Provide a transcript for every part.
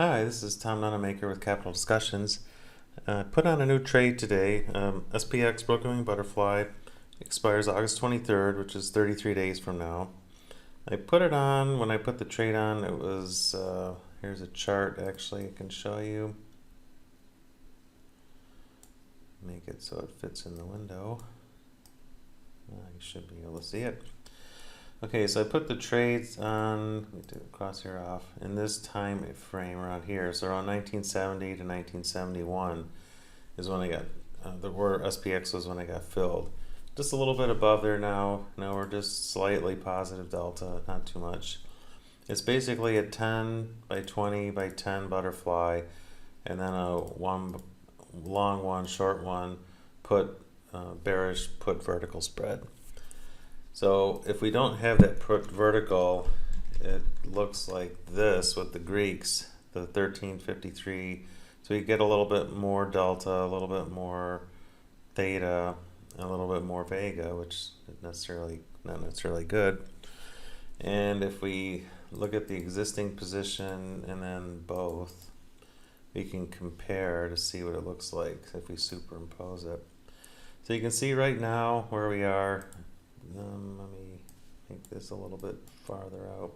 Hi, this is Tom Nunamaker with Capital Discussions. Put on a new trade today. SPX Broken Wing Butterfly expires August 23rd, which is 33 days from now. I put it on, when I put the trade on, it was, here's a chart actually I can show you. Make it so it fits in the window. You should be able to see it. Okay, so I put the trades on, let me take the crosshair off, in this time frame around here. So around 1970 to 1971 is when I got, where SPX was when I got filled. Just a little bit above there now. Now we're just slightly positive delta, not too much. It's basically a 10 by 20 by 10 butterfly, and then a one long one, short one, bearish put vertical spread. So if we don't have that put vertical, it looks like this with the Greeks, the 1353. So you get a little bit more delta, a little bit more theta, a little bit more vega, which is not necessarily good. And if we look at the existing position and then both, we can compare to see what it looks like if we superimpose it. So you can see right now where we are. Let me make this a little bit farther out.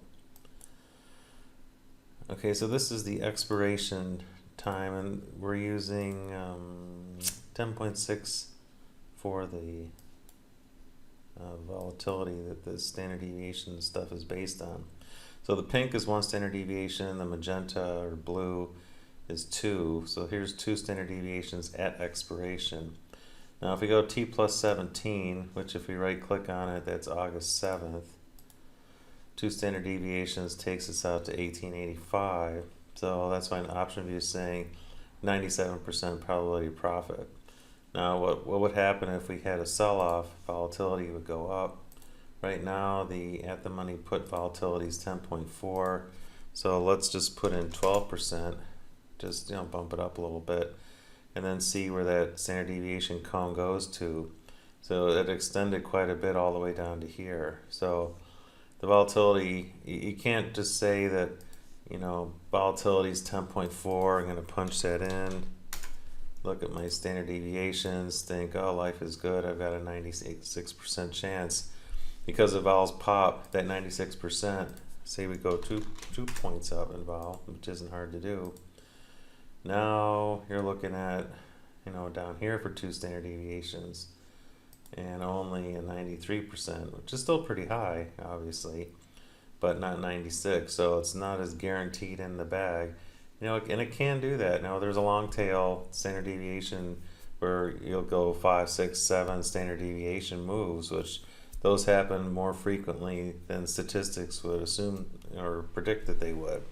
Okay, so this is the expiration time, and we're using 10.6 for the volatility that the standard deviation stuff is based on. So the pink is 1 standard deviation, the magenta or blue is 2. So here's 2 standard deviations at expiration. Now if we go T plus 17, which if we right click on it, that's August 7th, 2 standard deviations takes us out to 1885. So that's why an option view is saying 97% probability of profit. Now what would happen if we had a sell-off? Volatility would go up. Right now the at the money put volatility is 10.4. So let's just put in 12%, just bump it up a little bit, and then see where that standard deviation cone goes to. So it extended quite a bit all the way down to here. So the volatility, you can't just say that, volatility is 10.4, I'm going to punch that in, look at my standard deviations, think, oh, life is good, I've got a 96% chance. Because the vols pop, that 96%, say we go two points up in vol, which isn't hard to do. Now you're looking at, down here for 2 standard deviations and only a 93%, which is still pretty high, obviously, but not 96. So it's not as guaranteed in the bag, and it can do that. Now there's a long tail standard deviation where you'll go 5, 6, 7 standard deviation moves, which those happen more frequently than statistics would assume or predict that they would.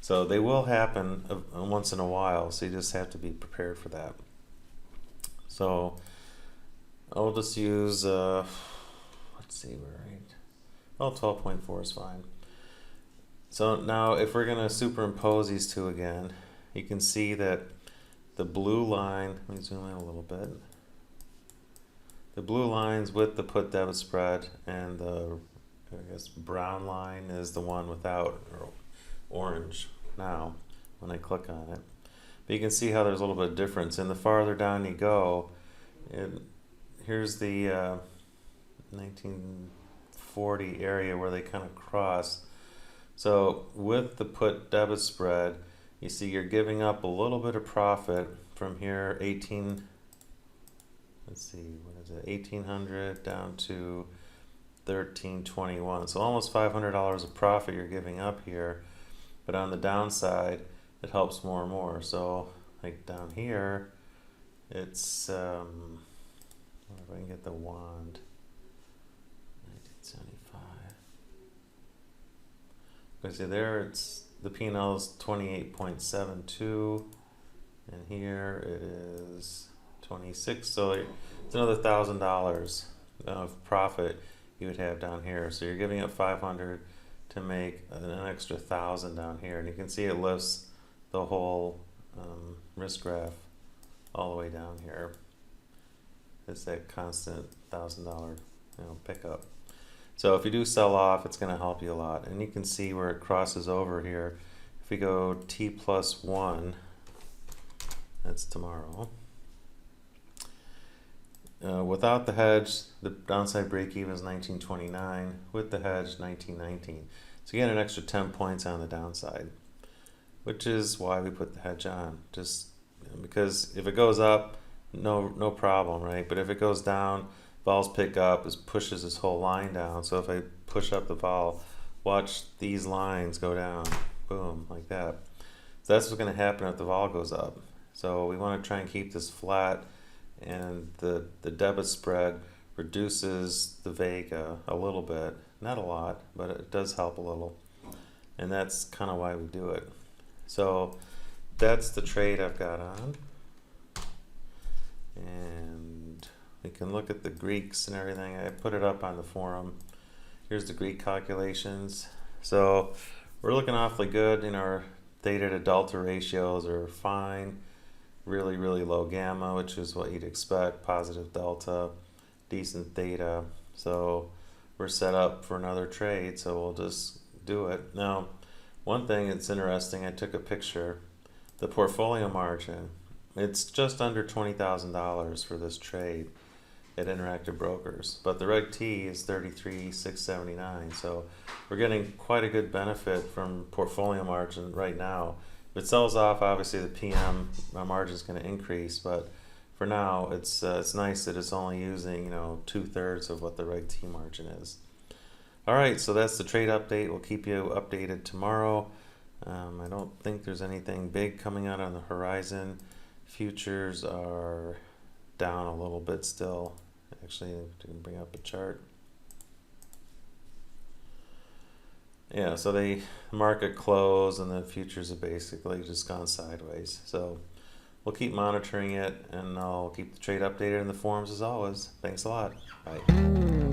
So they will happen once in a while, so you just have to be prepared for that. So I'll just use, let's see, we're right. Oh, 12.4 is fine. So now if we're going to superimpose these two again, you can see that the blue line, let me zoom in a little bit. The blue line's with the put debit spread, and the brown line is the one without, or orange now when I click on it. But you can see how there's a little bit of difference, and the farther down you go, here's the 1940 area where they kind of cross. So with the put debit spread, you see you're giving up a little bit of profit from here, 1800 down to 1321. So almost $500 of profit you're giving up here. But on the downside, it helps more and more. So like down here, it's, I wonder if I can get the wand, 1975. But see there, it's, the P&L is 28.72, and here it is 26. So it's another $1,000 of profit you would have down here. So you're giving up 500 to make an extra 1,000 down here, and you can see it lifts the whole risk graph all the way down here. It's that constant $1,000 pickup. So if you do sell off, it's going to help you a lot, and you can see where it crosses over here. If we go T plus 1, that's tomorrow. Without the hedge, the downside break even is 1929. With the hedge, 1919. So you get an extra 10 points on the downside, which is why we put the hedge on. Just because if it goes up, no problem, right? But if it goes down, vols pick up, it pushes this whole line down. So if I push up the vol, watch these lines go down, boom, like that. So that's what's going to happen if the vol goes up. So we want to try and keep this flat, and the debit spread reduces the vega a little bit, not a lot, but it does help a little, and that's kind of why we do it. So that's the trade I've got on, and we can look at the Greeks and everything. I put it up on the forum. Here's the Greek calculations. So we're looking awfully good. Our theta to delta ratios are fine. Really low gamma, which is what you'd expect, positive delta, decent theta. So we're set up for another trade, so we'll just do it. Now, one thing that's interesting, I took a picture. The portfolio margin, it's just under $20,000 for this trade at Interactive Brokers, but the Reg T is $33,679. So we're getting quite a good benefit from portfolio margin right now. If it sells off, obviously the PM margin is going to increase, but for now it's nice that it's only using 2/3 of what the Reg T margin is. All right, so that's the trade update. We'll keep you updated tomorrow. I don't think there's anything big coming out on the horizon. Futures are down a little bit still. Actually, I can bring up a chart. Yeah, so the market closed and the futures have basically just gone sideways. So we'll keep monitoring it, and I'll keep the trade updated in the forums as always. Thanks a lot. Bye.